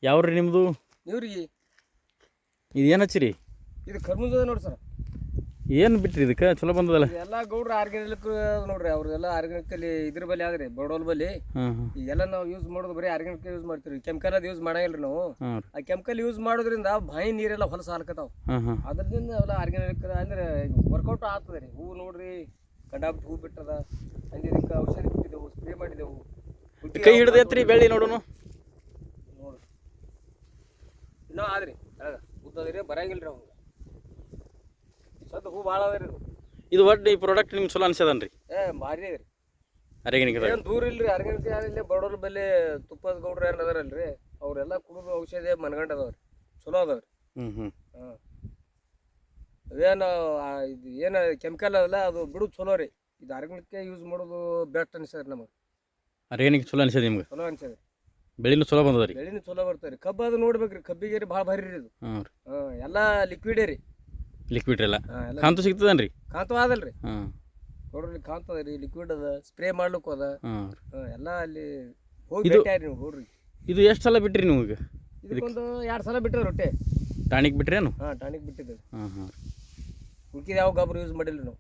ಯಾವ್ರಿ ನಿಮ್ಮದು? ಇವ್ರಿಗೆ ಇದು ಏನು ಹಚ್ಚಿರಿ? ಇದು ಕರ್ಮುಂಜದ ನೋಡಿ ಸರ್. ಏನು ಬಿಟ್ರಿ ಇದಕ್ಕೆ? ಚಲೋ ಬಂದದಲ್ಲ. ಎಲ್ಲ ಗೌಡ್ರು ಆರ್ಗ್ಯಾನಿಕ್ ನೋಡ್ರಿ, ಅವ್ರೆಲ್ಲ ಆರ್ಗ್ಯಾನಿಕಲ್ಲಿ ಇದ್ರ ಬಲ್ಲಿ ಆದ್ರಿ ಬಡೋಲ್ ಬಲ್ಲಿ. ಹಾಂ ಹಾಂ ಈಗೆಲ್ಲ ನಾವು ಯೂಸ್ ಮಾಡೋದು ಬರೀ ಆರ್ಗ್ಯಾನಿಕ್ ಯೂಸ್ ಮಾಡ್ತೀವಿ, ಕೆಮಿಕಲ್ ಅದು ಯೂಸ್ ಮಾಡಂಗಿಲ್ಲ ನಾವು. ಹಾಂ ಆ ಕೆಮಿಕಲ್ ಯೂಸ್ ಮಾಡೋದ್ರಿಂದ ಬಾಯಿ ನೀರೆಲ್ಲ ಹೊಲಸ ಹಾಲ್ಕತಾವ. ಹಾಂ ಹಾಂ ಅದ್ರಿಂದ ಎಲ್ಲ ಆರ್ಗ್ಯಾನಿಕ್ ಅಂದ್ರೆ ವರ್ಕೌಟ್ ಆಗ್ತದೆ ರೀ. ಹೂವು ನೋಡ್ರಿ ಕಂಡಾಬಿಟ್ಟು ಹೂ ಬಿಟ್ಟದ, ಹಂಗೆ ಇದಕ್ಕೆ ಔಷಧಿ ಬಿಟ್ಟಿದ್ದೆವು, ಸ್ಪ್ರೇ ಮಾಡಿದೆವು. ಕೈ ಹಿಡ್ದೈತ್ರಿ ಬೆಳ್ಳಿ ನೋಡೋಣ. ನೋಡ್ರಿ ಇನ್ನೂ ಆದ್ರಿ ಉದ್ದದ್ರಿ, ಬರಂಗಿಲ್ಲ ರೀ ಅವಂಗ. ಸದ್ದು ಹೂ ಭಾಳ ಅದ ರೀ ಇದು. ಒಟ್ಟು ಈ ಪ್ರಾಡಕ್ಟ್ ನಿಮ್ಗೆ ಚಲೋ ಅನ್ಸದನ್ರಿ? ಭಾರಿ ಅದ ರೀ. ಆರ್ಗ್ಯಾನಿಕ್ ಏನು ದೂರ ಇಲ್ರಿ ಆರ್ಗ್ಯಾನಿಕ್. ಯಾರಿಲ್ಲ ಬಡವ್ರ ಬಲ್ಲಿ ತುಪ್ಪದ ಗೌಡ್ರು ಏನು ಅದಾರಲ್ರಿ, ಅವರೆಲ್ಲ ಕುಡಿದು ಔಷಧಿ ಮನ್ಗಂಡು ಅದಾವ್ರಿ, ಚಲೋ ಅದಾವ್ರಿ. ಹ್ಞೂ ಹಾಂ ಅವೇನು ಇದು ಏನು ಕೆಮಿಕಲ್ ಅದಲ್ಲ ಅದು ಬಿಡೋದು ಚಲೋ ರೀ. ಇದು ಆರ್ಗ್ಯಾನಿಕ್ ಯೂಸ್ ಮಾಡೋದು ಬೆಸ್ಟ್ ಅನ್ಸದ್ರಿ ನಮಗೆ. ಆರ್ಗ್ಯಾನಿಕ್ ಚಲೋ ಅನ್ಸದ ನಿಮ್ಗೆ? ಚಲೋ ಅನ್ಸದ್ರಿ. ಬೆಳಿನೂ ಚಲೋ ಬಂದದ ರೀ? ಬೆಳಿನೂ ಚಲೋ ಬರ್ತದೆ ರೀ. ಕಬ್ಬು ಅದು ನೋಡ್ಬೇಕ್ರಿ, ಕಬ್ಬಿಗೆ ರೀ ಭಾಳ ಭಾರಿ ರೀ ಇದು. ಹಾಂ ರೀ. ಎಲ್ಲ ಲಿಕ್ವಿಡೇ ರೀ. ಲಿಕ್ವಿಡ್ ಎಲ್ಲ ಎಲ್ಲ ಕಾಂತು ಸಿಗ್ತದನ್ರಿ? ಕಾಂತು ಅದಲ್ರಿ ಹಾಂ ನೋಡ್ರಿ, ಕಾಂತ ಅದ ರೀ, ಲಿಕ್ವಿಡ್ ಅದ, ಸ್ಪ್ರೇ ಮಾಡ್ಲಿಕ್ಕೂ ಅದ. ಹಾಂ ಎಲ್ಲ ಅಲ್ಲಿ ಹೋಗಿ ಭೇಟಿ ಆರಿ ನೀವು ನೋಡ್ರಿ. ಇದು ಎಷ್ಟು ಸಲ ಬಿಟ್ರಿ ನಿಮಗೆ? ಇದಕ್ಕೊಂದು 2 ಸಲ ಬಿಟ್ಟಿದ್ರಿ ರೊಟ್ಟೆ. ಟಾನಿಕ್ ಬಿಟ್ರೇನು? ಹಾಂ ಟಾನಿಕ್ ಬಿಟ್ಟಿದ್ದೇವೆ. ಹಾಂ ಹಾಂ ಉಳ್ಕಿದ ಯಾವ ಗೊಬ್ಬರ ಯೂಸ್ ಮಾಡಿಲ್ಲ ನಾವು.